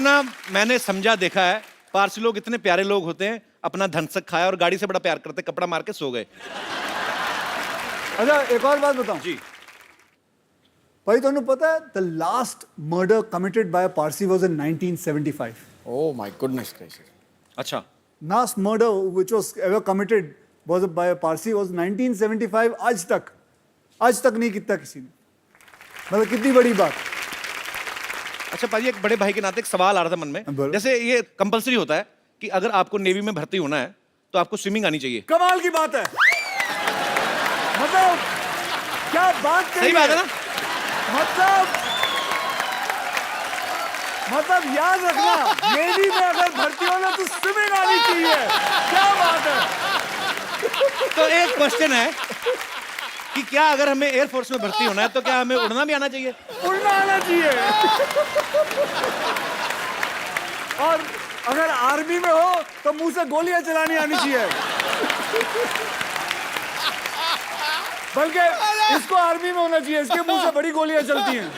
ना मैंने समझा देखा है, पारसी लोग इतने प्यारे लोग होते हैं, अपना धनसक खाया और गाड़ी से बड़ा प्यार करते, कपड़ा मार के सो गए। अच्छा एक और बात बताऊं जी। भाई, तुमने पता है the last murder committed by a Parsi was in 1975। Oh my goodness gracious. अच्छा, last murder which was ever committed was by a Parsi was 1975। आज तक नहीं किया किसी ने। मतलब कितनी बड़ी बात। अच्छा पाजी, एक बड़े भाई के नाते एक सवाल आ रहा था मन में। बोलो। जैसे ये कंपलसरी होता है कि अगर आपको नेवी में भर्ती होना है तो आपको स्विमिंग आनी चाहिए। कमाल की बात है। मतलब क्या बात कही सही बात है ना? मतलब याद रखना, नेवी में अगर भर्ती होना तो स्विमिंग आनी चाहिए। क्या बात है। तो एक क्वेश्चन है कि क्या अगर हमें एयरफोर्स में भर्ती होना है तो क्या हमें उड़ना भी आना चाहिए? उड़ना आना चाहिए। और अगर आर्मी में हो तो मुंह से गोलियां चलानी आनी चाहिए। बल्कि इसको आर्मी में होना चाहिए, इसके मुंह से बड़ी गोलियां चलती हैं।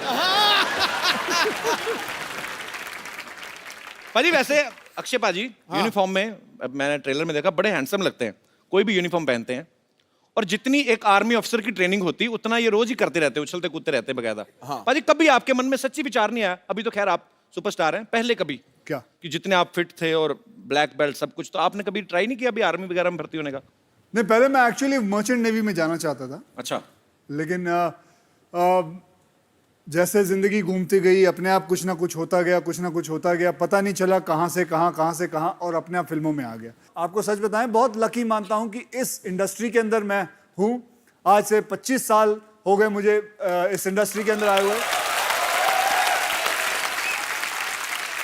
पाजी वैसे अक्षय पाजी यूनिफॉर्म में, मैंने ट्रेलर में देखा, बड़े हैंडसम लगते हैं, कोई भी यूनिफॉर्म पहनते हैं। और जितनी एक आर्मी ऑफिसर की ट्रेनिंग होती उतना ये रोज ही करते रहते, उछलते कूदते रहते बकायदा। पाजी कभी आपके मन में सच्ची विचार नहीं आया, अभी तो खैर आप सुपरस्टार हैं, पहले कभी क्या कि जितने आप फिट थे और ब्लैक बेल्ट सब कुछ, तो आपने कभी ट्राई नहीं किया अभी आर्मी वगैरह में भर्ती होने का? नहीं, पहले मैं एक्चुअली मर्चेंट नेवी में जाना चाहता था, अच्छा। लेकिन जैसे जिंदगी घूमती गई, अपने आप कुछ ना कुछ होता गया, पता नहीं चला कहाँ से कहाँ और अपने आप फिल्मों में आ गया। आपको सच बताएं, बहुत लकी मानता हूं कि इस इंडस्ट्री के अंदर मैं हूं। आज से 25 साल हो गए मुझे इस इंडस्ट्री के अंदर आए हुए।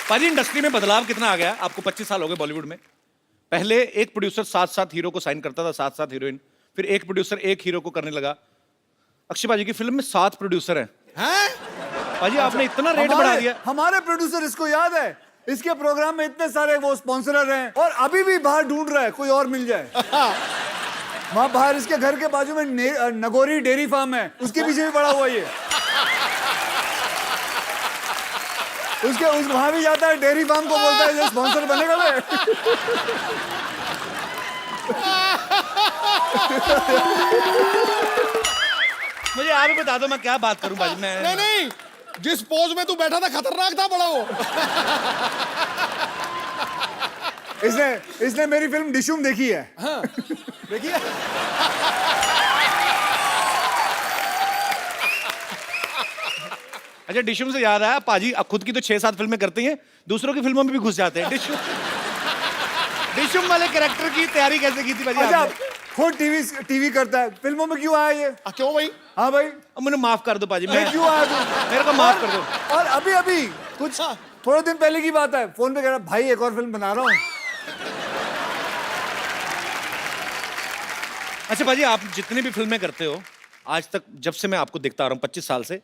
पाजी इंडस्ट्री में बदलाव कितना आ गया? आपको 25 साल हो गए बॉलीवुड में। पहले एक प्रोड्यूसर 7-7 हीरो को साइन करता था, 7-7 हीरोइन, फिर एक प्रोड्यूसर एक हीरो को करने लगा। अक्षय पाजी की फिल्म में 7 प्रोड्यूसर हैं। पाजी आपने इतना रेट बढ़ा दिया। हमारे प्रोड्यूसर, इसको याद है, इसके प्रोग्राम में इतने सारे वो स्पॉन्सरर हैं और अभी भी बाहर ढूंढ रहा है कोई और मिल जाए। वहां बाहर इसके घर के बाजू में नगोरी डेयरी फार्म है, उसके पीछे भी पड़ा हुआ ये। वहां भी जाता है, डेयरी फार्म को बोलता है ये स्पॉन्सर बनेगा मैं। मुझे आप ही बता दो मैं क्या बात करूं पाजी। मैं नहीं, जिस पोज में तू बैठा था खतरनाक था बड़ा वो। इसने मेरी फिल्म डिशुम देखी है। हाँ, देखिए। अच्छा, डिशुम से याद आया, पाजी खुद की तो 6-7 फिल्में करती हैं, दूसरों की फिल्मों में भी घुस जाते हैं। डिशुम वाले कैरेक्टर की तैयारी कैसे की थी पाजी अच्छा, आपने? खुद टीवी करता है, फिल्मों में क्यों आया ये? क्यों भाई? हाँ भाई, अब मुझे माफ कर दो पाजी, मैं क्यों आया तू? मेरे को माफ कर दो। और अभी कुछ थोड़े दिन पहले की बात है, फोन पे कह रहा भाई एक और फिल्म बना रहा हूँ। अच्छा पाजी, आप जितनी भी फिल्में करते हो आज तक, जब से मैं आपको देखता आ रहा हूँ 25 साल से,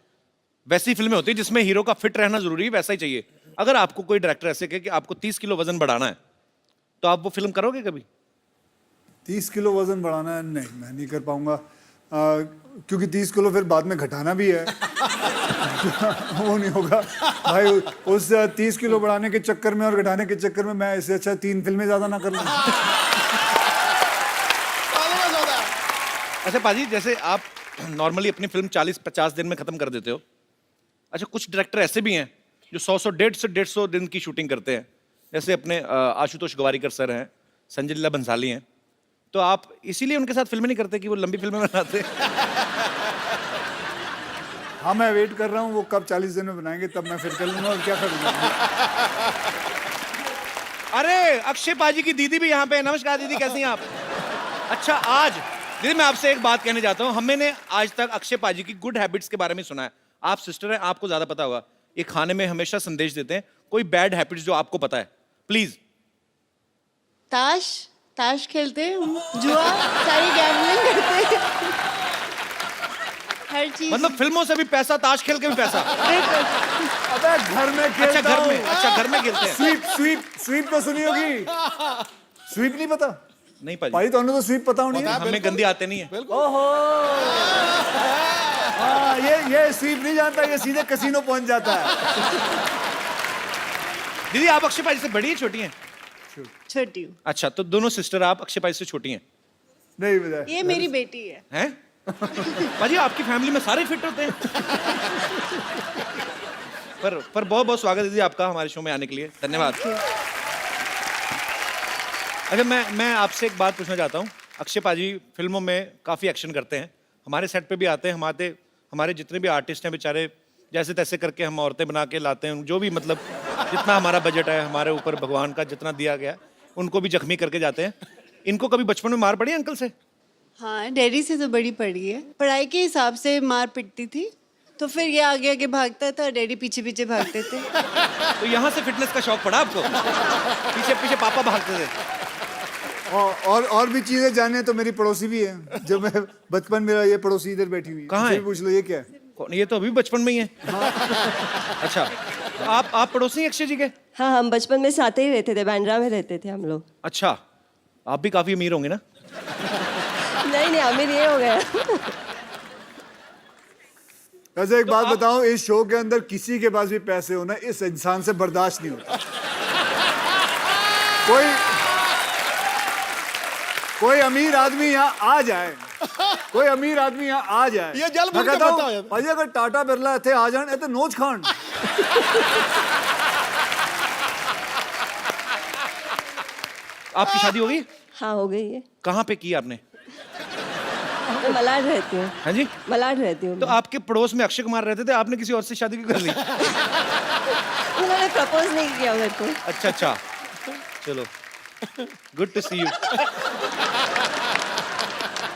वैसी फिल्में होती है जिसमें हीरो का फिट रहना जरूरी है, वैसा ही चाहिए। अगर आपको कोई डायरेक्टर ऐसे कहे कि आपको 30 किलो वजन बढ़ाना है तो आप वो फिल्म करोगे कभी? 30 किलो वजन बढ़ाना है? नहीं, मैं नहीं कर पाऊंगा, क्योंकि 30 किलो फिर बाद में घटाना भी है। वो नहीं होगा भाई, उस 30 किलो बढ़ाने के चक्कर में और घटाने के चक्कर में मैं इससे अच्छा 3 फिल्में ज्यादा ना कर लूं। अच्छा पाजी, जैसे आप नॉर्मली अपनी फिल्म 40-50 दिन में खत्म कर देते हो। अच्छा, कुछ डायरेक्टर ऐसे भी हैं जो 100 150 दिन की शूटिंग करते हैं, जैसे अपने आशुतोष गवारीकर सर हैं, संजय लीला भंसाली हैं। तो आप इसीलिए उनके साथ फिल्में नहीं करते कि वो लंबी फिल्में बनाते हैं? हाँ, मैं वेट कर रहा हूँ वो कब 40 दिन में बनाएंगे, तब मैं फिर कर लूंगा और क्या करूंगा। अरे अक्षय पाजी की दीदी भी यहाँ पे है। नमस्कार दीदी, कैसी हैं आप? अच्छा, आज दीदी मैं आपसे एक बात कहने जाता हूँ। हमने आज तक अक्षय पाजी की गुड हैबिट्स के बारे में सुना है। आप सिस्टर हैं, आपको ज्यादा पता होगा। ये खाने में हमेशा संदेश देते हैं, कोई बैड हैबिट्स जो आपको पता है, प्लीज। ताश खेलते हैं, जुआ, सारी गैम्बलिंग करते हैं, हर चीज। मतलब फिल्मों से भी पैसा, ताश खेल के भी पैसा। अबे घर में खेलता अच्छा, घर हूँ। में, अच्छा घर में खेलते हैं। स्वीप तो सुनी होगी। स्वीप नहीं पता? नहीं पाजी, भाई तो स्वीप पता होनी है। हमें गंदी आते नहीं है। ओहो, हाँ, ये स्वीप नहीं जानता, ये सीधे कसीनो पहुंच जाता है। दीदी आप अक्षय पाजी से बड़ी हैं छोटी हैं? छोटी हूँ। अच्छा, तो दोनों सिस्टर आप अक्षय पाजी से छोटी हैं? नहीं बताया। ये मेरी बेटी है। हैं? पाजी आपकी फैमिली में सारे फिट होते हैं। पर बहुत बहुत स्वागत है दीदी आपका हमारे शो में आने के लिए, धन्यवाद। अच्छा, मैं आपसे एक बात पूछना चाहता हूँ। अक्षय पाजी फिल्मों में काफ़ी एक्शन करते हैं, हमारे सेट पे भी आते हैं, हमारे जितने भी आर्टिस्ट हैं बेचारे जैसे तैसे करके हम औरतें बना के लाते हैं, जो भी मतलब जितना हमारा बजट है, हमारे ऊपर भगवान का जितना दिया गया उनको भी जख्मी करके जाते हैं। इनको कभी बचपन में मार पड़ी है अंकल से? हाँ, डैडी से तो बड़ी पड़ी है। पढ़ाई के हिसाब से मार पिटती थी, तो फिर ये आगे आगे भागता था, डैडी पीछे पीछे भागते थे। तो यहाँ से फिटनेस का शौक पड़ा आपको? पीछे पीछे पापा भागते थे। और भी चीजें जाने तो मेरी पड़ोसी भी है, जो मैं बचपन में ये पड़ोसी इधर बैठी हुई है। कहाँ इसे है? भी पूछ लो ये क्या है। ये तो अभी भी बचपन में ही है। अच्छा, तो आप पड़ोसी हैं अक्षय जी के? हाँ, हम बचपन में साथ ही रहते थे, बांद्रा में रहते थे हम लोग। अच्छा, आप भी काफी अमीर होंगे ना? नहीं, अमीर ये हो गया। वैसे एक बात बताऊं, इस शो के अंदर किसी के पास भी पैसे होना इस इंसान से बर्दाश्त नहीं होता। कोई अमीर आदमी यहाँ आ जाए, कोई अमीर आदमी यहाँ आ जाए, ये जल मैं बुन के कहता हूं, बैठा है। भाई अगर टाटा बिरला थे आ जाए तो नोच खान। आपकी शादी हो गई? हाँ, हो गई है। कहाँ पे की आपने? मैं मलाड रहती हूँ। हाँ जी? मलाड रहती हूँ। तो आपके पड़ोस में अक्षय कुमार रहते थे, आपने किसी और से शादी क्यों कर ली? उन्होंने प्रपोज नहीं किया मेरे को। अच्छा, चलो, गुड टू सी यू।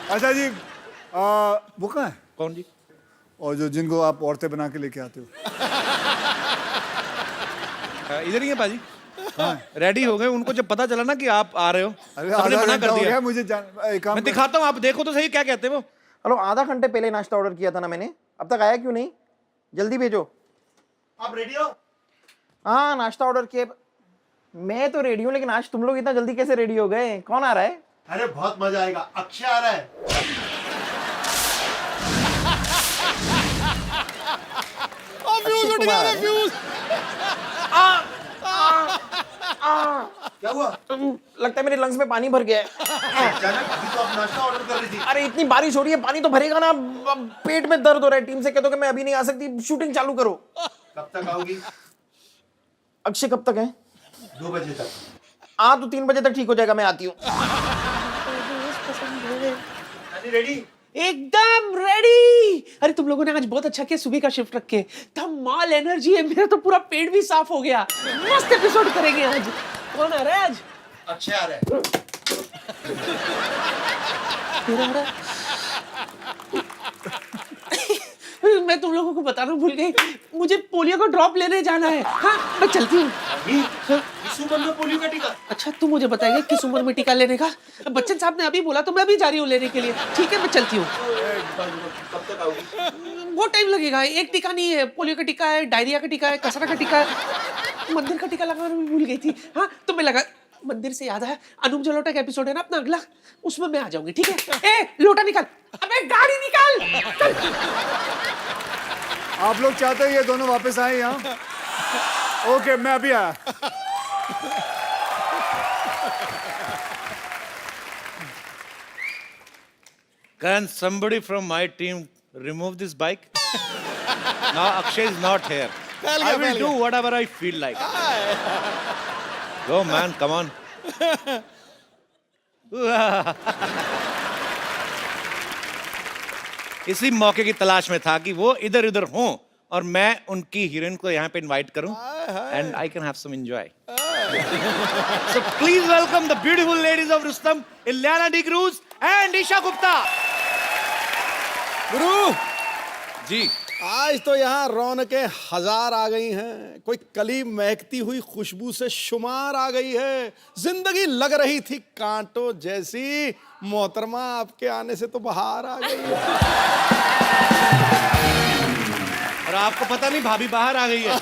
अच्छा जी, वो कहाँ है? कौन जी? और जिनको आप औरतें बना के लेके आते हो? इधर ही है पाजी। रेडी हो गए, उनको जब पता चला ना कि आप आ रहे हो, अरे सबने आधा मना घंटा कर हो दिया। गया मुझे एक काम मैं कर- दिखाता हूँ, आप देखो तो सही क्या कहते हैं वो। हेलो, आधा घंटे पहले नाश्ता ऑर्डर किया था ना मैंने, अब तक आया क्यों नहीं? जल्दी भेजो। आप रेडी हो? हाँ, नाश्ता ऑर्डर किया। मैं तो रेडी हूँ, लेकिन आज तुम लोग इतना जल्दी कैसे रेडी हो गए? कौन आ रहा है? अरे बहुत मजा आएगा, अक्षय आ रहा है। फ्यूज उठ गया, फ्यूज। क्या हुआ? लगता है मेरे लंग्स में पानी भर गया है। अचानक अभी तो आप नाश्ता ऑर्डर कर रही थी। अरे इतनी बारिश हो रही है, पानी तो भरेगा ना। अब पेट में दर्द हो रहा है। टीम से कह दो कि मैं अभी नहीं आ सकती, शूटिंग चालू करो। कब तक आओगी? अक्षय कब तक है? 2 बजे तक। हाँ, तो 3 बजे तक ठीक हो जाएगा, मैं आती हूँ। रेडी? एकदम रेडी। अरे तुम लोगों ने आज बहुत अच्छा किया सुबह का शिफ्ट रख के। धमाल एनर्जी है, मेरा तो पूरा पेट भी साफ हो गया। मस्त एपिसोड करेंगे आज। कौन आ रहा है आज? अक्षय आ रहा है। तेरा आ रहा है? मैं तुम लोगों को बताना भूल गई, मुझे पोलियो का ड्रॉप लेने जाना है। हाँ, मैं चलती हूँ। इस उम्र में पोलियो का टीका? अच्छा, तू मुझे बताएगा किस उम्र में टीका लेने का? बच्चन साहब ने अभी बोला तो मैं अभी जा रही हूँ लेने के लिए। ठीक है, मैं चलती हूँ। कब तक आओगी? बहुत टाइम लगेगा। एक टीका नहीं है, पोलियो का टीका है, डायरिया का टीका है, कसरा का टीका है, मंदिर का टीका लगाना भी भूल गई थी। हाँ, तो मैं लगा। मंदिर से याद है, अनूप जलोटा का एपिसोड है ना अपना अगला, उसमें मैं आ जाऊंगी। ठीक है? ए, लोटा निकाल। अबे गाड़ी निकाल। चल। आप लोग चाहते हो ये दोनों वापस आए यहाँ? ओके, मैं अभी आया। Can somebody from my team remove this bike? Now Akshay is not here. I will do whatever I feel like. Go man, come on. इसी मौके की तलाश में था कि वो इधर उधर हों और मैं उनकी हीरोइन को यहाँ पे इनवाइट करूं and I can have some enjoy. So please welcome the beautiful ladies of Rustom, Ilyana D'Cruz and Isha Gupta. गुरु, जी, आज तो यहाँ रौनकें हजार आ गई हैं। कोई कली महकती हुई खुशबू से शुमार आ गई है। जिंदगी लग रही थी कांटों जैसी। मोहतरमा, आपके आने से तो बाहर आ गई है। और आपको पता नहीं भाभी बाहर आ गई है।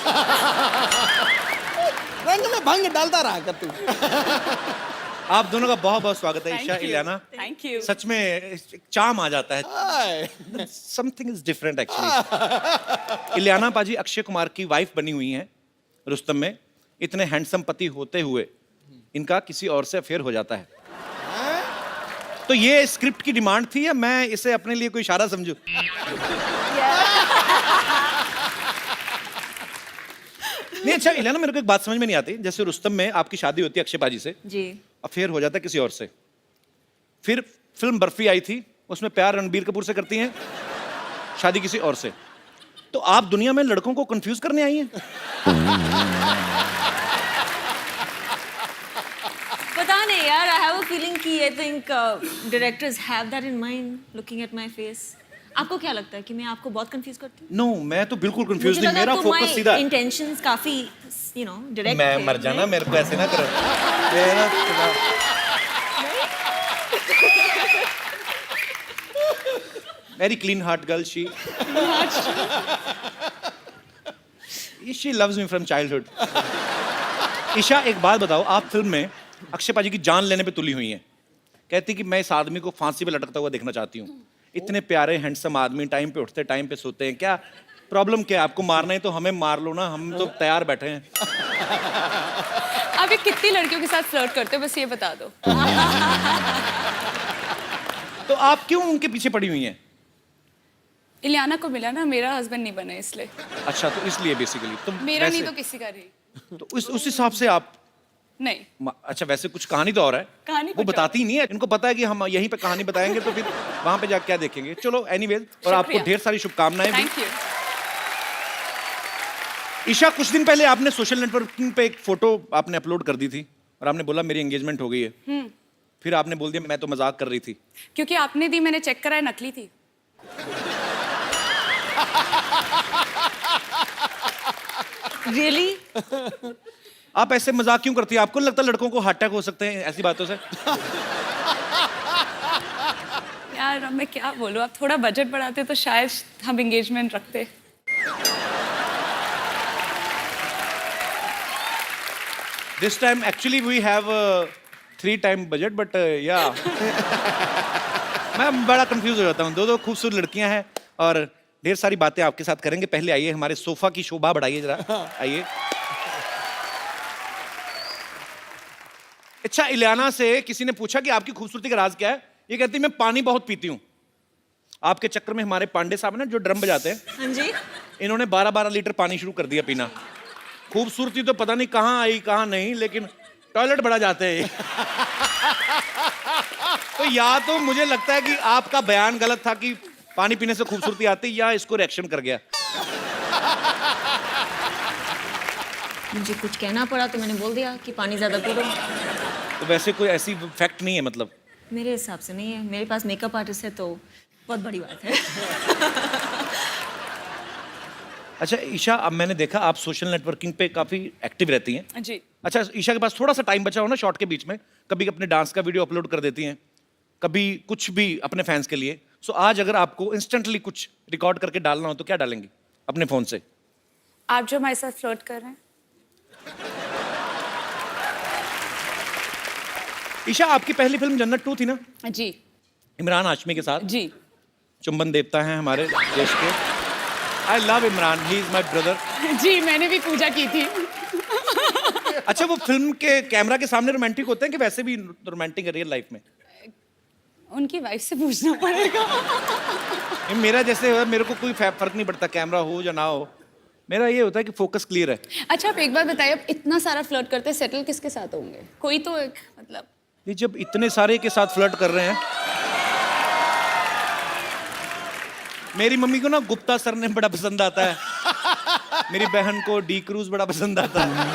रंग में भंग डालता रहा कर तू। आप दोनों का बहुत बहुत स्वागत है। Isha, Ileana, thank you. सच में एक चार्म आ जाता है। Hi. Something is different actually. Ileana paaji Akshay Kumar की वाइफ बनी हुई हैं रुस्तम में, इतने हैंडसम पति होते हुए इनका किसी और से अफेयर हो जाता है। तो ये स्क्रिप्ट की डिमांड थी या मैं इसे अपने लिए कोई इशारा समझूं? नहीं, अच्छा इलियाना, मेरे को एक बात समझ में नहीं आती। जैसे रुस्तम में आपकी शादी होती है अक्षय पाजी से, जी। अफेयर हो जाता है किसी और से। फिर फिल्म बर्फी आई थी, उसमें प्यार रणबीर कपूर से करती हैं, शादी किसी और से। तो आप दुनिया में लड़कों को कंफ्यूज करने आई हैं? पता नहीं यार, आई हैव अ फीलिंग कि I think directors have that in mind looking at my face. आपको क्या लगता है कि मैं आपको बहुत कंफ्यूज करती हूँ? नो, मैं तो बिल्कुल कंफ्यूज नहीं, मेरा फोकस सीधा है। इंटेंशंस काफी डायरेक्ट मैं मर जाना, मेरे को ऐसे ना करो। Very clean heart girl she loves me from childhood. Isha, एक बात बताओ, आप फिल्म में अक्षय पाजी की जान लेने पे तुली हुई हैं। कहती कि मैं इस आदमी को फांसी पे लटकता हुआ देखना चाहती हूँ। इतने प्यारे हैंडसम आदमी, टाइम पे उठते टाइम पे सोते हैं, क्या प्रॉब्लम क्या है? आपको मारना है तो हमें मार लो ना, हम तो तैयार बैठे हैं। आप ये कितनी लड़कियों के साथ फ्लर्ट करते हो, बस ये बता दो। तो आप क्यों उनके पीछे पड़ी हुई हैं? इलियाना को मिला ना, मेरा हस्बैंड नहीं बना इसलिए। अच्छा, तो इसलिए बेसिकली तो मेरा नहीं वैसे- तो किसी का नहीं। तो उस हिसाब से आप नहीं, अच्छा, वैसे कुछ कहानी तो और है, कहानी वो कुछ बताती ही नहीं है। इनको पता है कि हम यहीं पे कहानी बताएंगे तो फिर वहां पे जाके क्या देखेंगे। चलो एनीवेज, और आपको शुक्रिया। ढेर सारी शुभकामनाएं भी। Thank you. ईशा, कुछ दिन पहले आपने सोशल नेटवर्किंग पे एक फोटो आपने अपलोड कर दी थी और आपने बोला मेरी एंगेजमेंट हो गई है। फिर आपने बोल दिया मैं तो मजाक कर रही थी। क्योंकि आपने दी, मैंने चेक कराया, नकली थी। रियली? आप ऐसे मजाक क्यों करती है? आपको नहीं लगता लड़कों को हार्ट अटैक हो सकते हैं ऐसी बातों से? यार अब मैं क्या बोलूँ, आप थोड़ा बजट बढ़ाते तो शायद हम एंगेजमेंट रखते। This time actually we have 3 time budget, but या मैं बड़ा कंफ्यूज हो जाता हूँ। दो खूबसूरत लड़कियां हैं और ढेर सारी बातें आपके साथ करेंगे। पहले आइए, हमारे सोफा की शोभा बढ़ाइए जरा, आइए। अच्छा, इलियाना से किसी ने पूछा कि आपकी खूबसूरती का राज क्या है? ये कहती मैं पानी बहुत पीती हूँ। आपके चक्कर में हमारे पांडे साहब है ना, जो ड्रम बजाते हैं, हाँ जी। इन्होंने 12-12 लीटर पानी शुरू कर दिया पीना। खूबसूरती तो पता नहीं कहाँ आई कहाँ नहीं, लेकिन टॉयलेट बड़ा जाते हैं। तो या तो मुझे लगता है कि आपका बयान गलत था कि पानी पीने से खूबसूरती आती, या इसको रिएक्शन कर गया। मुझे कुछ कहना पड़ा तो मैंने बोल दिया कि पानी ज्यादा पी लो। तो वैसे कोई ऐसी फैक्ट नहीं है मतलब? मेरे हिसाब से नहीं है, मेरे पास मेकअप आर्टिस्ट है तो बहुत बड़ी बात है। अच्छा ईशा, अब मैंने देखा आप सोशल नेटवर्किंग पे काफी एक्टिव रहती हैं। जी। अच्छा, ईशा के पास थोड़ा सा टाइम बचा हो ना शॉर्ट के बीच में, कभी अपने डांस का वीडियो अपलोड कर देती हैं, कभी कुछ भी अपने फैंस के लिए। सो आज अगर आपको इंस्टेंटली कुछ रिकॉर्ड करके डालना हो तो क्या डालेंगी अपने फोन से? आप जो हमारे साथ फ्लर्ट कर रहे हैं। ईशा, आपकी पहली फिल्म जन्नत 2 थी ना, जी। इमरान हाशमी के साथ? जी। चुंबन देवता हैं हमारे देश के। I love Imran, he is my brother. जी, मैंने भी पूजा की थी। अच्छा, वो फिल्म के कैमरा के सामने रोमांटिक होते हैं कि वैसे भी रोमांटिक है रियल लाइफ में? उनकी वाइफ से पूछना पड़ेगा। ये मेरा जैसे है, मेरे को कोई फर्क नहीं पड़ता कैमरा हो या ना हो, मेरा ये होता है कि फोकस क्लियर है। अच्छा, आप एक बात बताइए, आप इतना सारा फ्लर्ट करते हैं, सेटल किसके साथ होंगे? कोई तो एक मतलब। ये जब इतने सारे के साथ फ्लर्ट कर रहे हैं, मेरी मम्मी को ना गुप्ता सर ने बड़ा पसंद आता है, मेरी बहन को डी क्रूज बड़ा पसंद आता है।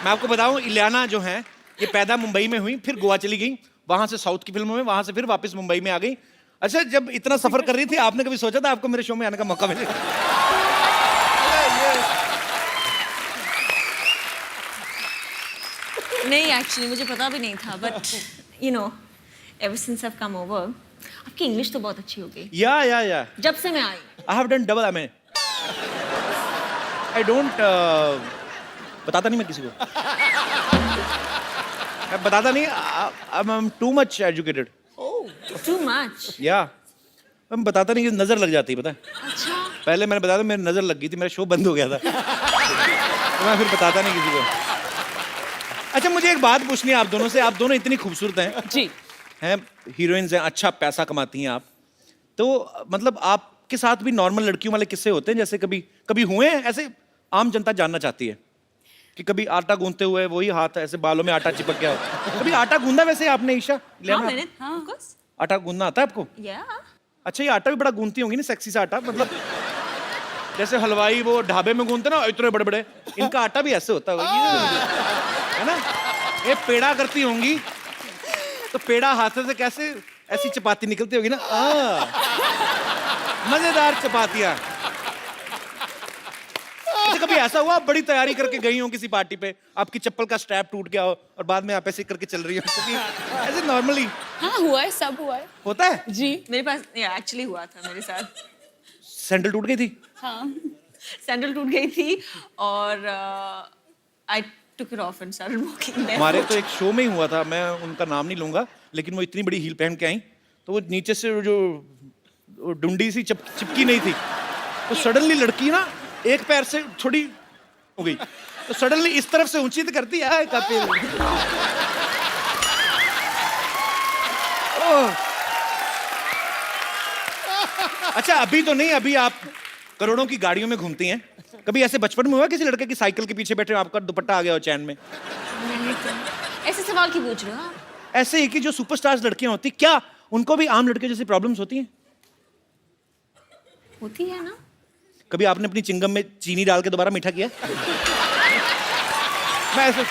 मैं आपको बताऊं, इलियाना जो है ये पैदा मुंबई में हुई, फिर गोवा चली गई, वहां से साउथ की फिल्मों में, वहां से फिर वापस मुंबई में आ गई। अच्छा, जब इतना सफर कर रही थी, आपने कभी सोचा था आपको मेरे शो में आने का मौका मिलेगा? नहीं, एक्चुअली मुझे पता भी नहीं था, but you know ever since I have come over, आपकी इंग्लिश तो बहुत अच्छी हो गई या जब से मैं आई। I have done double MA. I don't बताता नहीं मैं किसी को, मैं बताता नहीं, I am too much educated. Too much? या मैं बताता नहीं कि नजर लग जाती है, पता है? अच्छा। पहले मैंने बताया था, मेरी नजर लग गई थी, मेरा शो बंद हो गया था। तो मैं फिर बताता नहीं किसी को। अच्छा मुझे एक बात पूछनी है आप दोनों से, आप दोनों इतनी खूबसूरत हैं जी हैं, हीरोइंस हैं, अच्छा पैसा कमाती हैं आप, तो मतलब आपके साथ भी नॉर्मल लड़कियों वाले किस्से होते हैं? जैसे कभी कभी हुए हैं ऐसे? आम जनता जानना चाहती है कि कभी आटा गूंथते हुए वही हाथ ऐसे बालों में आटा चिपक गया हो। कभी आटा गूंदा वैसे आपने ईशा? हाँ लेना? मैंने of course. आटा गूंदना आता है आपको? Yeah. अच्छा ये आटा भी बड़ा गूंथती होंगी ना, सेक्सी सा आटा, मतलब जैसे हलवाई वो ढाबे में गूंथते ना इतने बड़े बड़े, इनका आटा भी ऐसे होता होगा है ना? ये पेड़ा करती होंगी तो पेड़ा हाथ से कैसे ऐसी चपाती निकलती होगी ना, मजेदार चपातियां। अच्छा कभी ऐसा हुआ आप बड़ी तैयारी करके गई हो किसी पार्टी पे, आपकी चप्पल का स्ट्रैप टूट गया हो और बाद में आप ऐसे करके चल रही हो? कभी ऐसे नॉर्मली हाँ हुआ है, सब हुआ है होता है? जी। मेरे पास एक्चुअली हुआ था मेरे साथ। सैंडल टूट गई थी? हाँ सैंडल टूट गई थी और I took it off and started walking. हमारे तो एक शो में ही हुआ था, मैं उनका नाम नहीं लूंगा, लेकिन वो इतनी बड़ी हील पहन के आई तो वो नीचे से जो वो डुंडी सी चिपकी नहीं थी, तो सडनली लड़की ना एक पैर से थोड़ी हो गई, तो सडनली इस तरफ से ऊंची तो करती है कपिल। अच्छा अभी तो नहीं, अभी आप करोड़ों की गाड़ियों में घूमती हैं। कभी ऐसे बचपन में हुआ किसी लड़के की साइकिल के पीछे बैठे आपका दुपट्टा आ गया हो चैन में? ऐसे सवाल क्यों पूछ रहे हो आप? ऐसे ही कि जो सुपरस्टार्स लड़कियां होती, क्या उनको भी आम लड़के जैसी प्रॉब्लम्स होती हैं? होती है ना। कभी आपने अपनी चिंगम में चीनी डाल के दोबारा मीठा किया? मैं ऐसे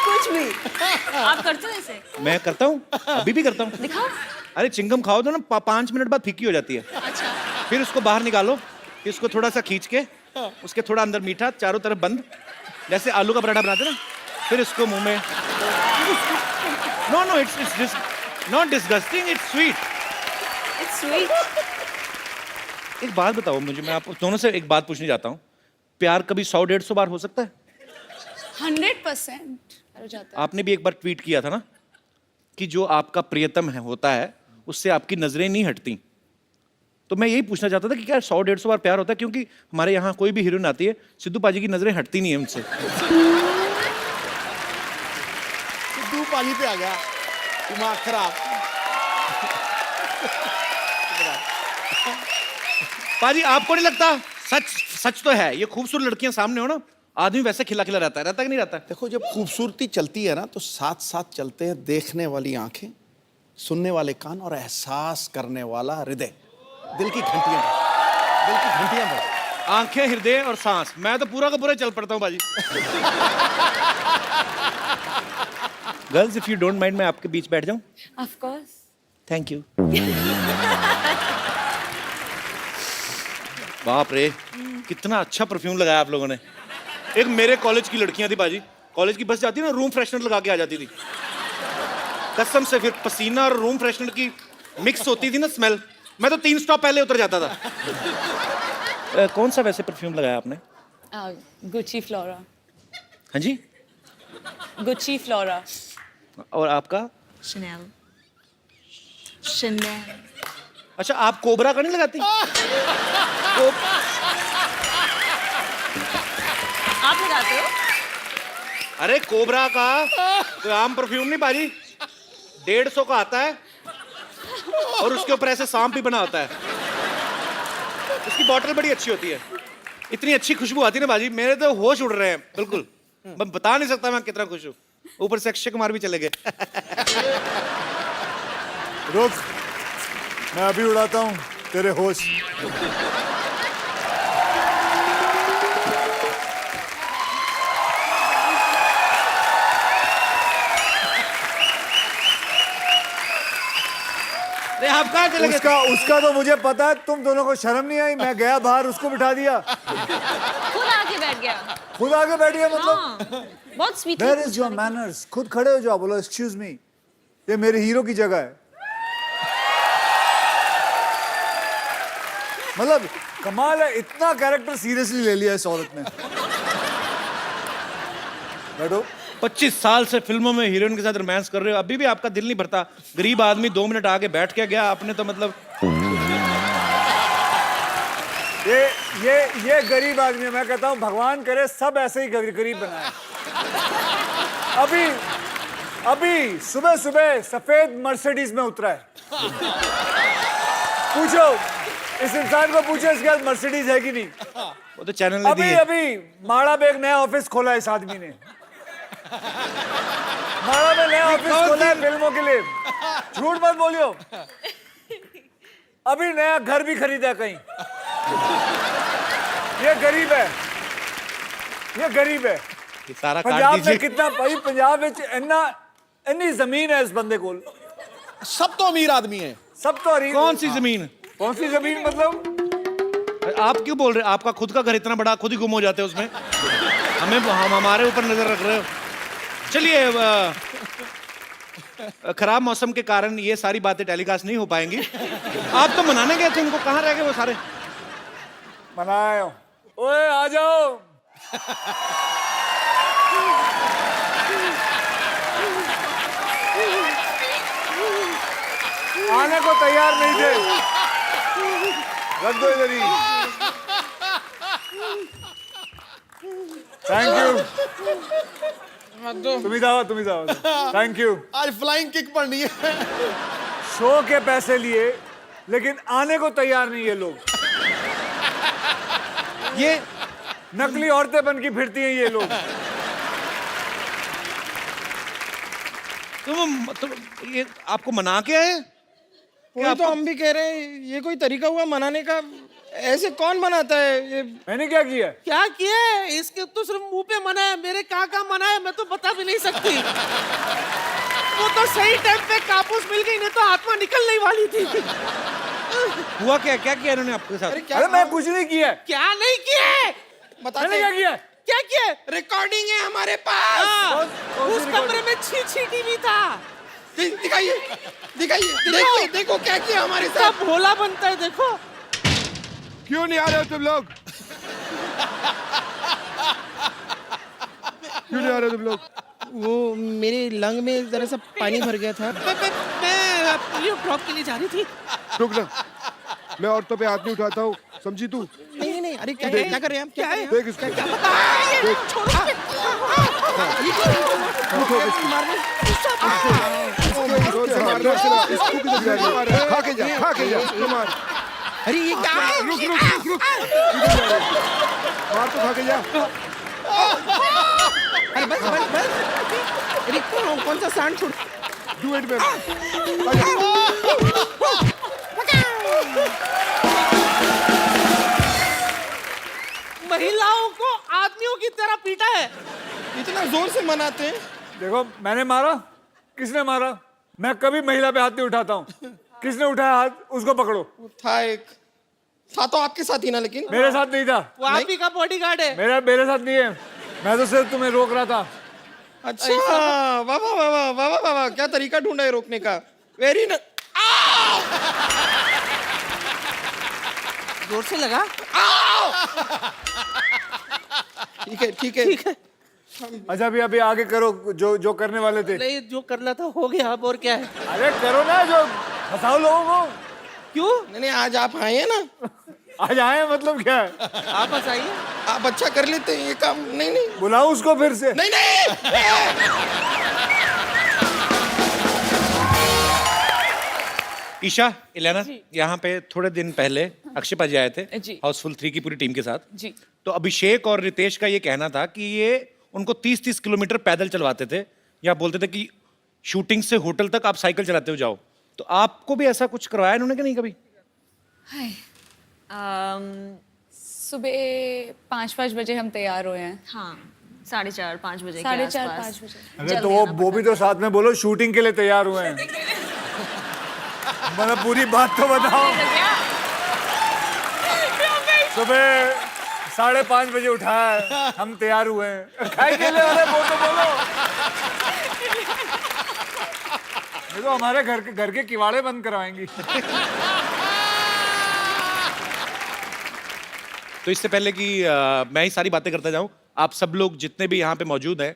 कुछ भी आप करते हो ऐसे? मैं करता हूँ, अभी भी करता हूँ। दिखाओ। अरे चिंगम खाओ तो ना 5 मिनट बाद फीकी हो जाती है। अच्छा फिर उसको बाहर निकालो, फिर उसको थोड़ा सा खींच के, उसके थोड़ा अंदर मीठा, चारों तरफ बंद, जैसे आलू का पराठा बनाते ना, फिर इसको मुंह में। No it's not disgusting, it's sweet. It's sweet. एक बात बताओ मुझे, मैं आप दोनों से एक बात पूछने जाता हूँ, प्यार कभी 100-150 बार हो सकता है? 100% हो जाता है। आपने भी एक बार ट्वीट किया था ना कि जो आपका प्रियतम है होता है उससे आपकी नजरें नहीं हटती, तो मैं यही पूछना चाहता था कि क्या 100-150 बार प्यार होता है? क्योंकि हमारे यहाँ कोई भी हीरोइन आती है, सिद्धू पाजी की नजरें हटती नहीं है उनसे। सिद्धू पाजी पे आ गया दिमाग खराब। पाजी आपको नहीं लगता, सच तो है, ये खूबसूरत लड़कियां सामने हो ना, आदमी वैसे खिला खिला रहता है कि नहीं रहता है? देखो जब खूबसूरती चलती है ना तो साथ साथ चलते हैं देखने वाली आंखें, सुनने वाले कान और एहसास करने वाला हृदय। दिल की घंटियां बज। आंखें, हृदय और सांस, मैं तो पूरा का पूरा चल पड़ता हूँ बाजी। Girls if you don't mind मैं आपके बीच बैठ जाऊं? Of course. Thank you. बाप रे कितना अच्छा परफ्यूम लगाया आप लोगों ने। एक मेरे कॉलेज की लड़कियां थी बाजी, कॉलेज की बस जाती ना, रूम फ्रेशनर लगा के आ जाती थी कसम से, फिर पसीना और रूम फ्रेशनर की मिक्स होती थी ना स्मेल, मैं तो 3 स्टॉप पहले उतर जाता था। कौन सा वैसे परफ्यूम लगाया आपने? Gucci flora. हाँ जी? Gucci flora. और आपका? Chanel. Chanel. अच्छा आप कोबरा का नहीं लगाती? आप लगाते हो? अरे कोबरा का कोई आम परफ्यूम नहीं बाजी, 150 का आता है और उसके ऊपर ऐसे सांप भी बना होता है, उसकी बॉटल बड़ी अच्छी होती है, इतनी अच्छी खुशबू आती है ना बाजी, मेरे तो होश उड़ रहे हैं बिल्कुल, मैं बता नहीं सकता मैं कितना खुश हूँ। ऊपर से अक्षय कुमार भी चले गए। रुक, मैं अभी उड़ाता हूँ तेरे होश। अरे आप कहाँ चले गए? उसका तो मुझे पता है, तुम दोनों को शर्म नहीं आई? मैं गया बाहर, उसको बिठा दिया, खुद आके बैठ गया। खुद आगे बैठ गया, मतलब हाँ, बहुत sweet. Where is your manners? खुद खड़े हो जाओ, बोलो एक्सक्यूज मी, ये मेरे हीरो की जगह है। मतलब कमाल है, इतना कैरेक्टर सीरियसली ले लिया इस औरत ने। बैठो। 25 साल से फिल्मों में हीरोइन के साथ रोमांस कर रहे हो, अभी भी आपका दिल नहीं भरता? गरीब आदमी 2 मिनट आगे बैठ के गया, आपने तो मतलब ये गरीब आदमी है। मैं कहता हूँ भगवान करे सब ऐसे ही गरीब बनाए। अभी सुबह सुबह सफेद मर्सिडीज में उतरा है। पूछो इस इंसान को, पूछो इसके पास मर्सिडीज है कि नहीं। वो तो चैनल ने दी है। अभी माड़ा में एक नया ऑफिस खोला है इस आदमी ने। माड़ा में नया ऑफिस खोला है फिल्मों के लिए। झूठ मत बोलियो। अभी नया घर भी खरीदा कहीं। ये गरीब है, ये गरीब है। ये सारा काट पंजाब में दीजिए। कितना भाई, पंजाब में इतनी जमीन है इस बंदे को। सब तो अमीर आदमी है। सब तो अरीब। कौन सी जमीन? कौन सी जमीन मतलब? आप क्यों बोल रहे हैं? आपका खुद का घर इतना बड़ा, खुद ही गुम हो जाते हैं उसमें। हम हमारे ऊपर नजर रख रहे हो। चलिए, खराब मौसम के कारण ये सारी बातें टेलीकास्ट नहीं हो पाएंगी। आप तो मनाने गए थे, उनको कहाँ रह गए वो सारे? मनाओ। ओए आ जाओ। आने को तैयार नहीं थे। रख दो इधर ही। Thank you. तुम्ही जाओ। Thank you. आज फ्लाइंग किक पड़नी है। शो के पैसे लिए लेकिन आने को तैयार नहीं ये लोग। ये नकली औरतें बन के फिरती हैं ये लोग। तुम ये आपको मना के आए? वही तो हम भी कह रहे हैं, ये कोई तरीका हुआ मनाने का? ऐसे कौन मनाता है ये? मैंने क्या किया? क्या किया है? इसके तो सिर्फ मुंह पे मना है, मेरे कहाँ मना है मैं तो बता भी नहीं सकती। वो तो सही टाइम पे कापूस मिल गई, नहीं तो आत्मा निकलने ही वाली थी। हुआ क्या? क्या किया इन्होंने आपके साथ? अरे मैं कुछ नहीं किया। क्या नहीं किया है? मैंने क्या किया? क्या किया है? रिकॉर्डिंग है हमारे पास। हाँ, कौन सी उस कमरे में छी टीवी था। दिखाइए देखिए, देखो क्या किया हमारे सब साथ। भोला बनता है, देखो। क्यों नहीं आ रहे हो तुम लोग? क्यों नहीं आ रहे हो तुम लोग? वो मेरे लंग में जरा सा पानी भर गया था। मैं पोलियो ड्रॉप के लिए जा रही थी। रुक ना, मैं औरतों पे हाथ नहीं उठाता हूँ, समझी तू? नहीं, अरे क्या कर रहे हैं आप? क्या है? देख इसको। खा के जा इसको मार। अरे ये क्या है? रुक। मार तो खा के जा। अरे बस। अरे कौन सा सांड छोड़? Do it ma'am. महिलाओं को आदमियों की तरह पीटा है। इतना जोर से मनाते हैं। देखो मैंने मारा? किसने मारा? मैं कभी महिला पे हाथ नहीं उठाता हूँ। किसने उठाया हाथ? उसको पकड़ो। था तो आपके साथ ही ना, लेकिन मेरे साथ नहीं था। वो आप ही का बॉडीगार्ड है। मेरे साथ नहीं है। मैं तो सिर्फ तुम्हें रोक रहा था। अच्छा, वाह, क्या तरीका ढूंढा है रोकने का। वेरी न जोर से लगा। ठीक है। अच्छा अभी आगे करो जो करने वाले थे। नहीं, जो करना था हो गया, अब और क्या है? अरे करो ना, जो फंसाओ लोगों को। क्यों? नहीं, आज आप आए हैं ना। आज आए मतलब क्या है? आप बताइए। आप अच्छा कर लेते हैं ये काम। नहीं बुलाओ उसको फिर से। नहीं। ईशा, इलियाना, यहाँ पे थोड़े दिन पहले अक्षय पाजी आए थे जी। हाउसफुल 3 की पूरी टीम के साथ। जी। तो अभिषेक और रितेश का ये कहना था कि ये उनको 30-30 किलोमीटर पैदल चलवाते थे, या बोलते थे कि शूटिंग से होटल तक आप साइकिल चलाते हो जाओ। तो आपको भी ऐसा कुछ करवाया इन्होंने कि नहीं कभी? हाय। सुबह 5 बजे हम तैयार हुए हैं। हाँ, 4:30-5 बजे के 4:30-5 आसपास। बजे। अरे तो वो भी तो साथ में बोलो शूटिंग के लिए तैयार हुए हैं। मतलब पूरी बात तो बताओ। सुबह 5:30 बजे उठाया है, हम तैयार हुए हैं। खाई के लिए अरे वो तो बोलो। ये तो हमारे घर के किवाड़े बंद करवाएंगी। तो इससे पहले कि मैं ही सारी बातें करता जाऊं, आप सब लोग जितने भी यहाँ पे मौजूद हैं,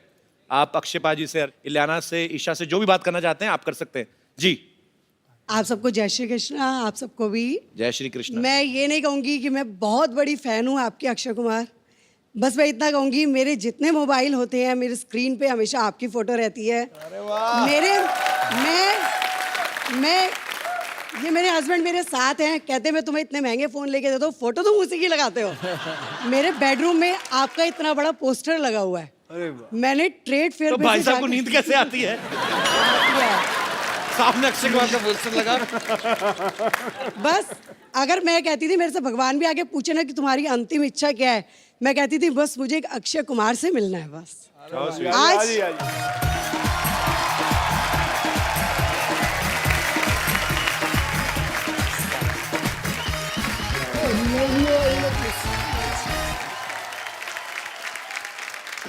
आप अक्षय पाजी से, इलियाना से, ईशा से जो भी बात करना चाहते हैं आप कर सकते हैं। जी। आप सबको जय श्री कृष्ण। आप सबको भी जय श्री कृष्ण। मैं ये नहीं कहूँगी कि मैं बहुत बड़ी फ़ैन हूँ आपके अक्षय कुमार, बस मैं इतना कहूँगी मेरे जितने मोबाइल होते हैं मेरे स्क्रीन पे हमेशा आपकी फ़ोटो रहती है। मेरे मैं ये मेरे हस्बैंड मेरे साथ हैं, कहते मैं तुम्हें इतने महंगे फ़ोन लेके देता हूँ, फ़ोटो तुम उसी की लगाते हो। मेरे बेडरूम में आपका इतना बड़ा पोस्टर लगा हुआ है। मैंने ट्रेड फेयर तो भाई साहब को नींद कैसे आती है? सामने अक्षय कुमार का पोस्टर लगा। बस अगर मैं कहती थी मेरे से भगवान भी आके पूछे ना कि तुम्हारी अंतिम इच्छा क्या है, मैं कहती थी बस मुझे एक अक्षय कुमार से मिलना है बस। आज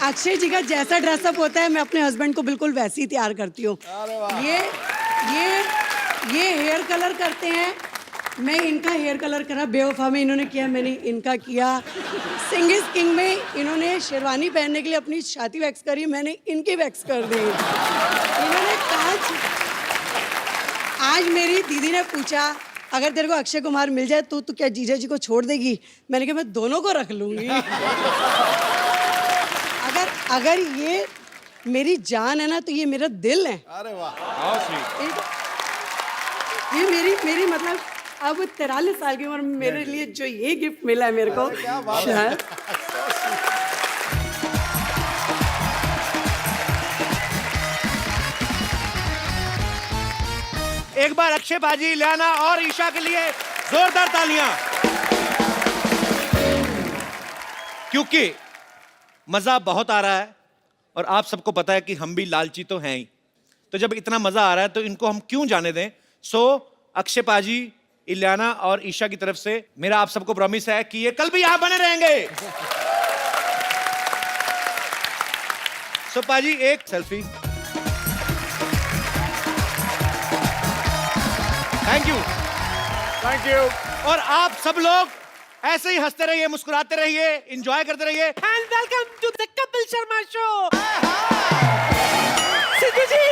अक्षय जी का जैसा ड्रेसअप होता है मैं अपने हस्बैंड को बिल्कुल वैसे ही तैयार करती हूँ। ये हेयर कलर करते हैं, मैं इनका हेयर कलर करा, बेवफा में इन्होंने किया, मैंने इनका किया। सिंग इज किंग में इन्होंने शेरवानी पहनने के लिए अपनी छाती वैक्स करी, मैंने इनकी वैक्स कर दी। इन्होंने कांच। आज मेरी दीदी ने पूछा अगर तेरे को अक्षय कुमार मिल जाए तो तू क्या जीजा जी को छोड़ देगी? मैंने कहा मैं दोनों को रख लूंगी। अगर ये मेरी जान है ना तो ये मेरा दिल है। अरे वाह, ये मेरी मतलब अब 43 साल की उम्र में मेरे लिए जो ये गिफ्ट मिला है मेरे को, शायद एक बार अक्षय बाजी, इलियाना और ईशा के लिए जोरदार तालियां, क्योंकि मजा बहुत आ रहा है और आप सबको पता है कि हम भी लालची तो हैं ही। तो जब इतना मजा आ रहा है तो इनको हम क्यों जाने दें। सो अक्षय पाजी, इलियाना और ईशा की तरफ से मेरा आप सबको प्रॉमिस है कि ये कल भी यहां बने रहेंगे। सो पाजी एक selfie. Thank you. Thank you. और आप सब लोग ऐसे ही हंसते रहिए, मुस्कुराते रहिए, एंजॉय करते रहिए। And welcome to the Kapil Sharma show. Sidhu ji,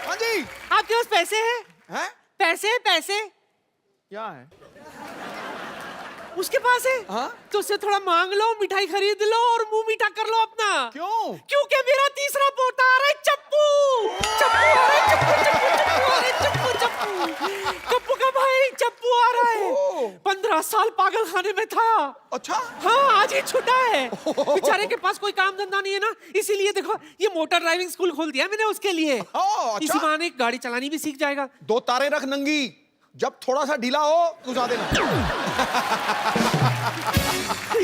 हाँ जी। आपके पास पैसे हैं? हैं? पैसे पैसे क्या है? उसके पास है? हाँ? तो उससे थोड़ा मांग लो, मिठाई खरीद लो और मुंह मीठा कर लो अपना। क्यों? क्योंकि मेरा तीसरा पोता आ रहा है, चप्पू। चप्पू आ रहा है, चप्पू चप्पू कप्पू का भाई चप्पू आ रहा है। 15 साल पागल खाने में था। अच्छा। हाँ, आज ही छूटा है। बेचारे के पास कोई काम धंधा नहीं है ना, इसीलिए देखो ये मोटर ड्राइविंग स्कूल खोल दिया मैंने उसके लिए। अच्छा। इसी बहाने गाड़ी चलानी भी सीख जाएगा। 2 तारे रख नंगी, जब थोड़ा सा ढीला हो घुसा देना।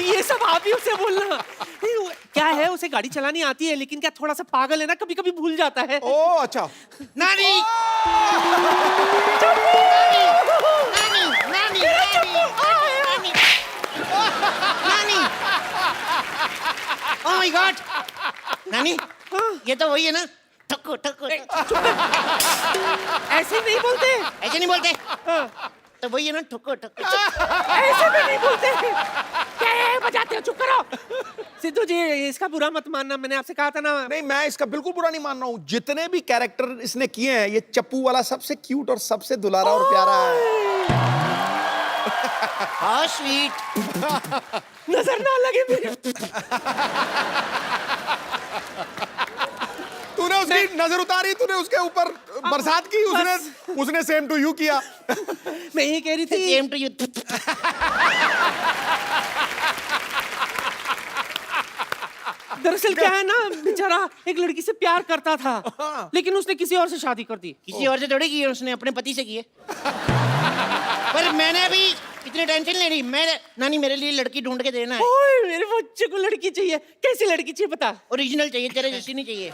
ये सब आप ही उसे बोलना। क्या है, उसे गाड़ी चलानी आती है लेकिन क्या थोड़ा सा पागल है ना, कभी कभी भूल जाता है। ओ अच्छा। नानी ओह माय गॉड। नानी, ये तो वही है ना, ठक्कू ठक्कू। ऐसे नहीं बोलते। ऐसे नहीं बोलते? तो वही है ना, ठक्कू ठक्कू। ऐसे भी नहीं बोलते। क्या है, बजाते हो, चुप करो। सिद्धू जी, इसका बुरा मत मानना, मैंने आपसे कहा था ना। नहीं, मैं इसका बिल्कुल बुरा नहीं मान रहा हूँ। जितने भी कैरेक्टर इसने किए हैं, ये चप्पू वाला सबसे क्यूट और सबसे दुलारा और प्यारा है। How sweet. नजर ना लगे मेरे। तूने उसकी नजर उतारी, तूने उसके ऊपर बरसात की, उसने सेम टू यू किया। मैं ये कह रही थी, सेम टू यू। दरअसल क्या है ना, बेचारा एक लड़की से प्यार करता था लेकिन उसने किसी और से शादी कर दी। किसी और से थोड़ी की है, उसने अपने पति से की है। पर मैंने अभी इतनी टेंशन ले रही। नानी मेरे लिए लड़की ढूंढ के देना है। ओए, मेरे बच्चे को लड़की चाहिए। कैसी लड़की चाहिए बता? ओरिजिनल चाहिए, तेरे जैसी नहीं चाहिए।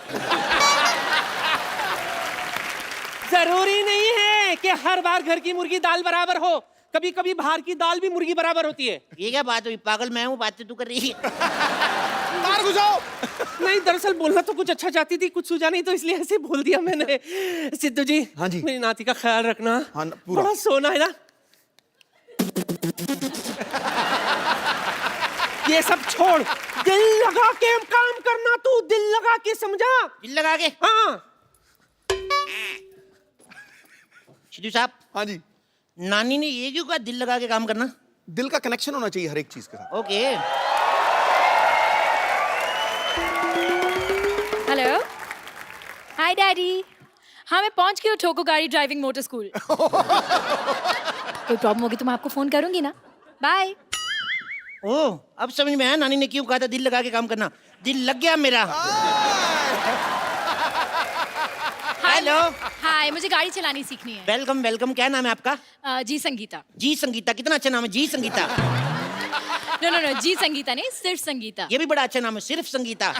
जरूरी नहीं है कि हर बार घर की मुर्गी दाल बराबर हो, कभी कभी बाहर की दाल भी मुर्गी बराबर होती है। ये क्या बात हुई? पागल मैं हूँ, बात तो तू कर रही है। तार घुसाओ। नहीं, दरअसल बोलना तो कुछ अच्छा चाहती थी, कुछ सूझा नहीं तो इसलिए ऐसे बोल दिया मैंने। सिद्धू जी, हाँ जी। मेरी नाती का ख्याल रखना। हाँ, पूरा। बड़ा सोना है ना। ये सब छोड़, दिल लगा के काम करना। तू दिल लगा के समझा? दिल लगा के? हाँ। शिदू साहब, हाँ जी, नानी ने ये क्यों कहा दिल लगा के काम करना? दिल का कनेक्शन होना चाहिए हर एक चीज के साथ। ओके। हेलो, हाय डैडी। हाँ मैं पहुंच गई हूँ ठोको गाड़ी ड्राइविंग मोटर स्कूल। कोई प्रॉब्लम होगी तो मैं आपको फोन करूंगी ना। बाय। ओ, अब समझ में आया नानी ने क्यों कहा था दिल लगा के काम करना। दिल लग गया मेरा। हेलो। हाय, मुझे गाड़ी चलानी सीखनी है। Welcome welcome. क्या नाम है आपका? जी संगीता। जी संगीता, कितना अच्छा नाम है, जी संगीता। नो नो नो, जी संगीता नहीं, सिर्फ संगीता। ये भी बड़ा अच्छा नाम है, सिर्फ संगीता।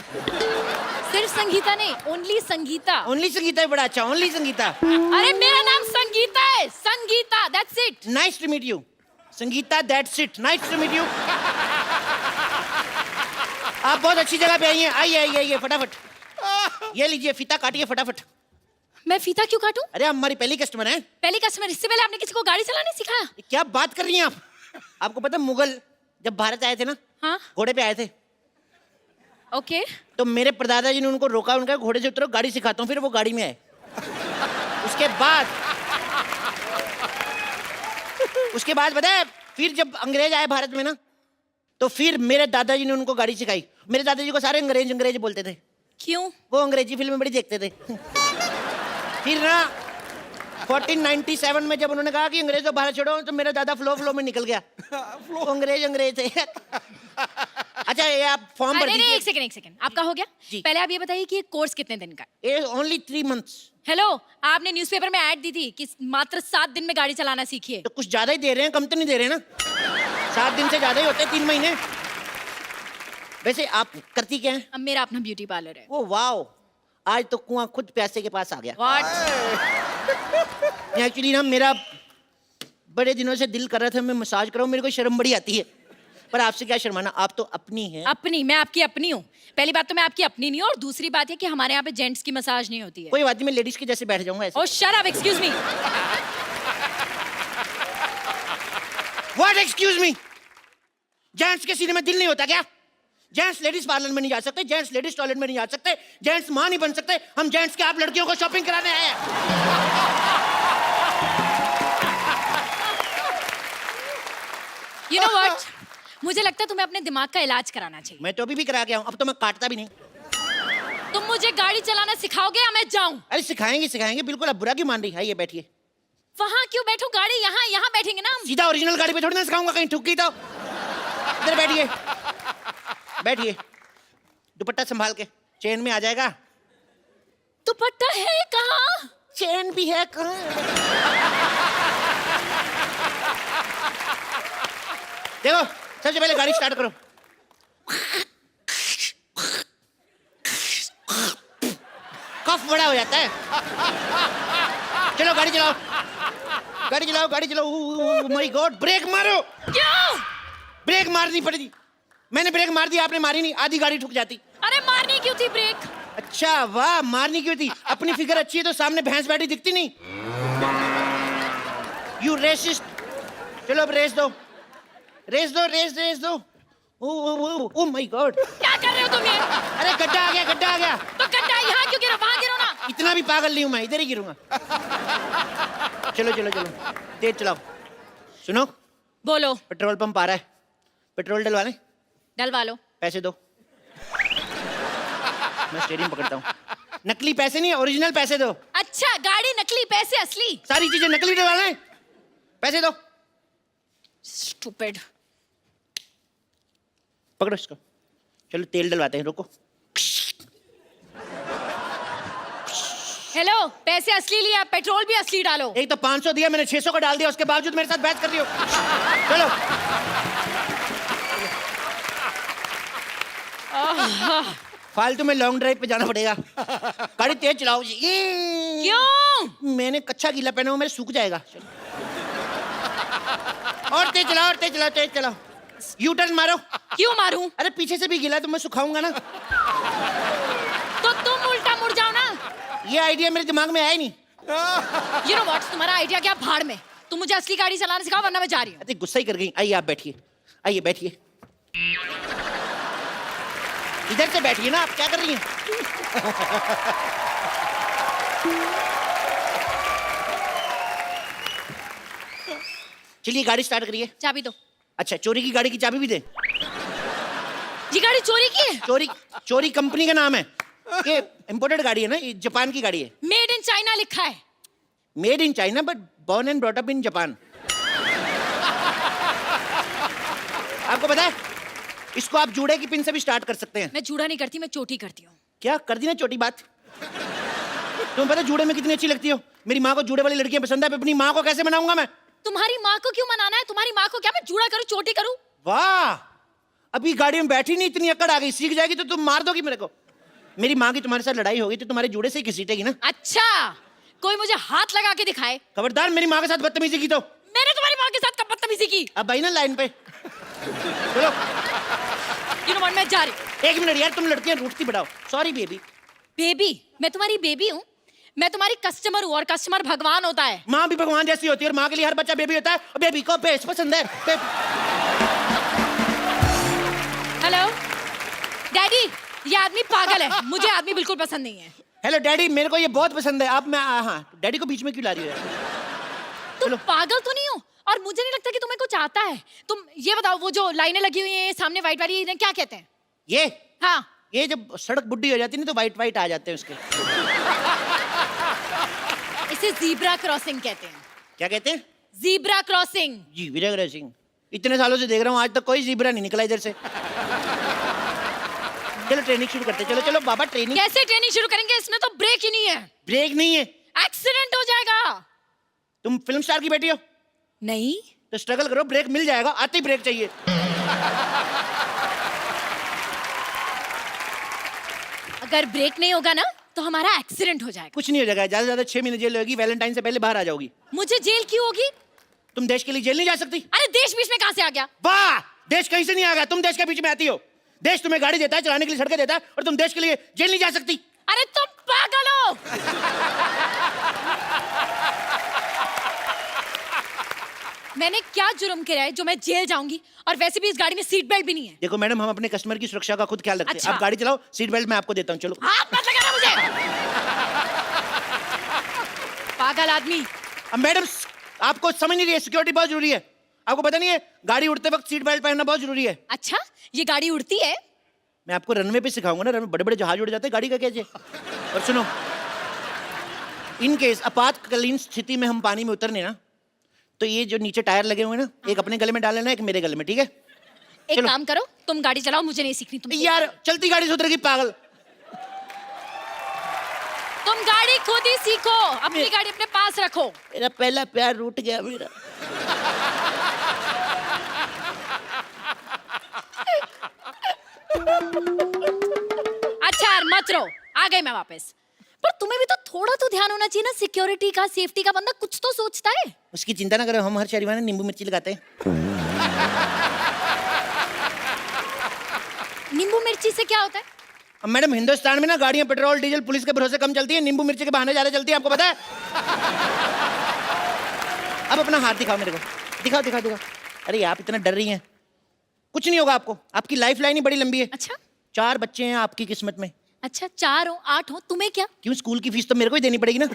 सिर्फ संगीता नहीं, ओनली संगीता। ओनली संगीता भी बड़ा अच्छा, ओनली संगीता। अरे मेरा नाम संगीता है, Sangeeta, that's it. Nice to meet you Sangeeta, that's it, nice to meet you. आप बहुत अच्छी जगह पे आई हैं। आइए आइए आइए फटाफट। ये लीजिए फीता काटिए फटाफट। मैं फीता क्यों काटूं? अरे हमारी पहली कस्टमर है। पहली कस्टमर, इससे पहले आपने किसी को गाड़ी चलाने सिखाया? क्या बात कर रही हैं आप? आपको पता है मुगल जब भारत आए थे ना, हाँ घोड़े पे आए थे, ओके। तो मेरे परदादा जी ने उनको रोका, उनका घोड़े से उतरो गाड़ी सिखाता हूँ, फिर वो गाड़ी में आए। उसके बाद पता है फिर जब अंग्रेज आए भारत में ना, तो फिर मेरे दादाजी ने उनको गाड़ी सिखाई। मेरे दादाजी को सारे अंग्रेज अंग्रेज बोलते थे। क्यों? वो अंग्रेजी फिल्में बड़ी देखते थे। फिर ना 1497 में जब उन्होंने कहा कि अंग्रेजों भारत छोड़ो, तो मेरा दादा फ्लो में निकल गया। वो अंग्रेज थे। अच्छा ये आप फॉर्म भर नहीं, दीजिए। एक सेकंड, आपका हो गया? जी। पहले आप ये बताइए कि ये कोर्स कितने दिन का है? ये ओनली 3 months। हेलो, आपने न्यूज़पेपर में ऐड दी थी कि मात्र 7 दिन में गाड़ी चलाना सीखिए। तो कुछ ज्यादा ही दे रहे हैं, कम तो नहीं दे रहे ना। 7 दिन से ज्यादा ही होते हैं, 3 महीने। वैसे आप करती क्या हैं? अब मेरा अपना ब्यूटी पार्लर है। ओ वाओ, आज तो कुआं खुद प्यासे के पास आ गया। व्हाट? एक्चुअली ना मेरा बड़े दिनों से दिल कर रहा था मैं मसाज कराऊं, मेरे को शर्म बड़ी आती है, पर आपसे क्या शर्माना, आप तो अपनी हैं। अपनी? मैं आपकी अपनी हूँ? पहली बात तो मैं आपकी अपनी नहीं हूँ, और दूसरी बात है कि हमारे यहाँ पे जेंट्स की मसाज नहीं होती है। कोई बात नहीं, मैं लेडीज के जैसे बैठ जाऊंगा ऐसे। Oh shut up, excuse me. What excuse me? Gents के सीने में दिल नहीं होता क्या? जेंट्स लेडीज पार्लर में नहीं जा सकते, जेंट्स लेडीज टॉयलेट में नहीं जा सकते, जेंट्स मां नहीं बन सकते। हम जेंट्स के आप लड़कियों को शॉपिंग कराने आए हैं। यू नो व्हाट, मुझे लगता है तुम्हें अपने दिमाग का इलाज कराना चाहिए। मैं तो अभी भी करा गया हूं, अब तो मैं काटता भी नहीं। तुम मुझे गाड़ी चलाना सिखाओगे या मैं जाऊं? अरे सिखाएंगे सिखाएंगे, बिल्कुल। अब बुरा क्यों मान रही है? ये बैठिए। वहां क्यों बैठो? गाड़ी यहाँ यहाँ बैठेंगे ना हम। सीधा ओरिजिनल गाड़ी पे थोड़ी ना सिखाऊंगा, कहीं ठुक गई तो। इधर बैठिए बैठिए, दुपट्टा संभाल के, चेन में आ जाएगा। दुपट्टा है कहाँ? चेन भी है कहाँ? देखो, सबसे पहले गाड़ी स्टार्ट करो। कफ बड़ा हो जाता है। चलो गाड़ी चलाओ, गाड़ी चलाओ, गाड़ी चलाओ। माय गॉड, ब्रेक मारो। क्यों? ब्रेक मारनी पड़ेगी। मैंने ब्रेक मार दी, आपने मारी नहीं, आधी गाड़ी ठुक जाती। अरे मारनी क्यों थी ब्रेक? अच्छा वाह, मारनी क्यों थी? अपनी फिगर अच्छी है तो सामने भैंस बैठी दिखती नहीं। You racist. चलो अब रेस दो, रेस दो, रेस दो। ओ माय गॉड, क्या कर रहे हो तुम ये? अरे गड्ढा आ गया, गड्ढा आ गया। तो गड्ढा यहाँ क्यों गिरो? वहां गिरो ना। इतना भी पागल नहीं हूं मैं, इधर ही गिरूंगा। चलो चलो चलो, तेज चलाओ। सुनो, बोलो। पेट्रोल पंप आ रहा है, पेट्रोल डलवा लें? डलवा लो। पैसे दो। मैं स्टीयरिंग पकड़ता हूँ। नकली पैसे नहीं, ओरिजिनल पैसे दो। अच्छा, गाड़ी नकली, पैसे असली। सारी चीजें नकली डलवा लें, पैसे दो। स्टूपिड। पकड़ो इसको। चलो तेल डलवाते हैं, रुको। हेलो, पैसे असली लिया, पेट्रोल भी असली डालो। एक तो 500 दिया मैंने, 600 का डाल दिया, उसके बावजूद मेरे साथ बहस कर रही हो। चलो। फालतू में लॉन्ग ड्राइव पे जाना पड़ेगा। गाड़ी तेज चलाओ जी। क्यों? मैंने कच्चा गीला पहना हुआ, मेरे सूख जाएगा। और तेज चलाओ, और तेज चलाओ, तेज चलाओ। यू टर्न मारो। क्यों मारूं? अरे पीछे से भी गीला तो मैं सुखाऊंगा ना। तो तुम उल्टा मुड़ जाओ ना। ये आइडिया मेरे दिमाग में आया नहीं। यू नो व्हाट, तुम्हारा आइडिया क्या भाड़ में। तुम मुझे असली गाड़ी चलाना सिखाओ, वरना मैं जा रही हूँ। अरे गुस्सा ही कर गई। आइए आप बैठिए, आइए बैठिए। इधर से बैठिए ना, आप क्या कर रही हैं? चलिए गाड़ी स्टार्ट करिए। चाबी दो। अच्छा, चोरी की गाड़ी की चाबी भी दे? ये गाड़ी चोरी की है? चोरी कंपनी का नाम है, ये इंपोर्टेड गाड़ी है ना, ये जापान की गाड़ी है। मेड इन चाइना लिखा है। Made in China but born and brought up in Japan. आपको पता है इसको आप जूड़े की पिन से भी स्टार्ट कर सकते हैं। मैं जूड़ा नहीं करती, मैं चोटी करती हूँ। क्या कर दी ना छोटी बात। तुम्हें पता है जूड़े में कितनी अच्छी लगती हो? मेरी माँ को जूड़े वाली लड़कियां पसंद है, अपनी माँ को कैसे मनाऊंगा मैं? तुम्हारी माँ को क्यों मनाना है? तुम्हारी माँ को क्या मैं जूड़ा करूँ, चोटी करूँ? वाह, अभी गाड़ी में बैठी नहीं इतनी अकड़ आ गई, सीख जाएगी तो तुम मार दोगी मेरे को। मेरी माँ की तुम्हारे साथ लड़ाई होगी तो तुम्हारे जूड़े से ही घसीटेगी ना। अच्छा, कोई मुझे हाथ लगा के दिखाए। खबरदार मेरी माँ के साथ बदतमीजी की तो। मैंने तुम्हारी माँ के साथ कब बदतमीजी की? अब भाई ना लाइन पे चलो। You know what, मैं जा रही हूँ। एक मिनट यार, तुम लड़कियां रूठती बढ़ाओ। Sorry baby. बेबी? मैं तुम्हारी बेबी हूँ? मैं तुम्हारी कस्टमर हूँ और कस्टमर भगवान होता है। माँ भी भगवान जैसी होती है और माँ के लिए हर बच्चा बेबी होता है और बेबी को बेस पसंद है। हेलो डैडी, ये आदमी पागल है, मुझे आदमी बिल्कुल पसंद नहीं है। हेलो डैडी, मेरे को ये बहुत पसंद है। आप मैं हाँ, डैडी को बीच में क्यों ला रही हो यार? तुम पागल तो नहीं हो? और मुझे नहीं लगता कि तुम्हें कुछ आता है। तुम ये बताओ, वो जो लाइनें लगी हुई हैं सामने वाइट वाली, इन्हें क्या कहते हैं? ये हाँ, ये जब सड़क बुड्ढी हो जाती है ना तो वाइट वाइट आ जाते हैं उसके। इसे जीब्रा क्रॉसिंग कहते हैं। क्या कहते हैं? Zebra crossing. जी वीरेंद्र सिंह, इतने सालों से देख रहा हूँ आज तक कोई जीब्रा नहीं निकला इधर से। चलो ट्रेनिंग शुरू करते हैं। चलो चलो बाबा ट्रेनिंग। कैसे ट्रेनिंग शुरू करेंगे? इसमें तो ब्रेक ही नहीं है। ब्रेक नहीं है? एक्सीडेंट हो जाएगा। तुम फिल्म स्टार की बेटी हो? नहीं तो स्ट्रगल करो, ब्रेक मिल जाएगा। आते ही ब्रेक चाहिए। अगर ब्रेक नहीं होगा ना तो हमारा एक्सीडेंट हो जाएगा। कुछ नहीं हो जाएगा, ज्यादा से ज्यादा 6 महीने जेल होगी, वैलेंटाइन से पहले बाहर आ जाओगी। मुझे जेल क्यों होगी? तुम देश के लिए जेल नहीं जा सकती? अरे देश बीच में कहां से आ गया? वाह, देश कहीं से नहीं आ गया, तुम देश के बीच में आती हो। देश तुम्हें गाड़ी देता है, चलाने के लिए सड़कें देता है और तुम देश के लिए जेल नहीं जा सकती। अरे तुम पागल हो। मैंने क्या जुर्म किया है जो मैं जेल जाऊंगी? और वैसे भी इस गाड़ी में सीट बेल्ट भी नहीं है। देखो मैडम, हम अपने कस्टमर की सुरक्षा का खुद ख्याल रखते हैं। अच्छा। आप गाड़ी चलाओ, सीट बेल्ट मैं आपको देता हूँ। चलो। हाथ मत लगाना मुझे। पागल आदमी। अब मैडम आपको समझ नहीं रही है, सिक्योरिटी बहुत जरूरी है। आपको पता नहीं है गाड़ी उड़ते वक्त सीट बेल्ट पहनना बहुत जरूरी है। अच्छा, ये गाड़ी उड़ती है? मैं आपको रनवे पे सिखाऊंगा ना, रनवे बड़े बड़े जहाज उड़ जाते हैं, गाड़ी का कैसे। और सुनो, इन केस आपातकालीन स्थिति में हम पानी में उतरने ना, तो ये जो नीचे टायर लगे हुए हैं ना, एक अपने गले में डाल लेना, एक मेरे गले में, ठीक है? एक काम करो, तुम गाड़ी चलाओ, मुझे नहीं सीखनी। तुम यार चलती गाड़ी से उतरेगी पागल। तुम गाड़ी खुद ही सीखो, अपनी गाड़ी अपने पास रखो। मेरा पहला प्यार रूठ गया मेरा। अच्छा यार मत रो, आ गई मैं वापस। पर तुम्हें भी तो थोड़ा तो ध्यान होना चाहिए ना, सिक्योरिटी का, सेफ्टी का। बंदा कुछ तो सोचता है। उसकी चिंता ना करो, हम हर शनिवार में नींबू मिर्ची लगाते हैं। नींबू मिर्ची से क्या होता है? अब मैडम हिंदुस्तान में ना गाड़ियां पेट्रोल डीजल पुलिस के भरोसे कम चलती है, नींबू मिर्ची के बहाने ज्यादा चलती है, आपको पता है? अब अपना हाथ दिखाओ मेरे को, दिखाओ दिखाओ दिखाओ। अरे आप इतना डर रही हैं, कुछ नहीं होगा आपको, आपकी लाइफ लाइन ही बड़ी लंबी है। अच्छा 4 बच्चे हैं आपकी किस्मत में। अच्छा, 4 हो 8 हो, तुम्हें क्या? क्यों, स्कूल की फीस तो मेरे को ही देनी पड़ेगी ना।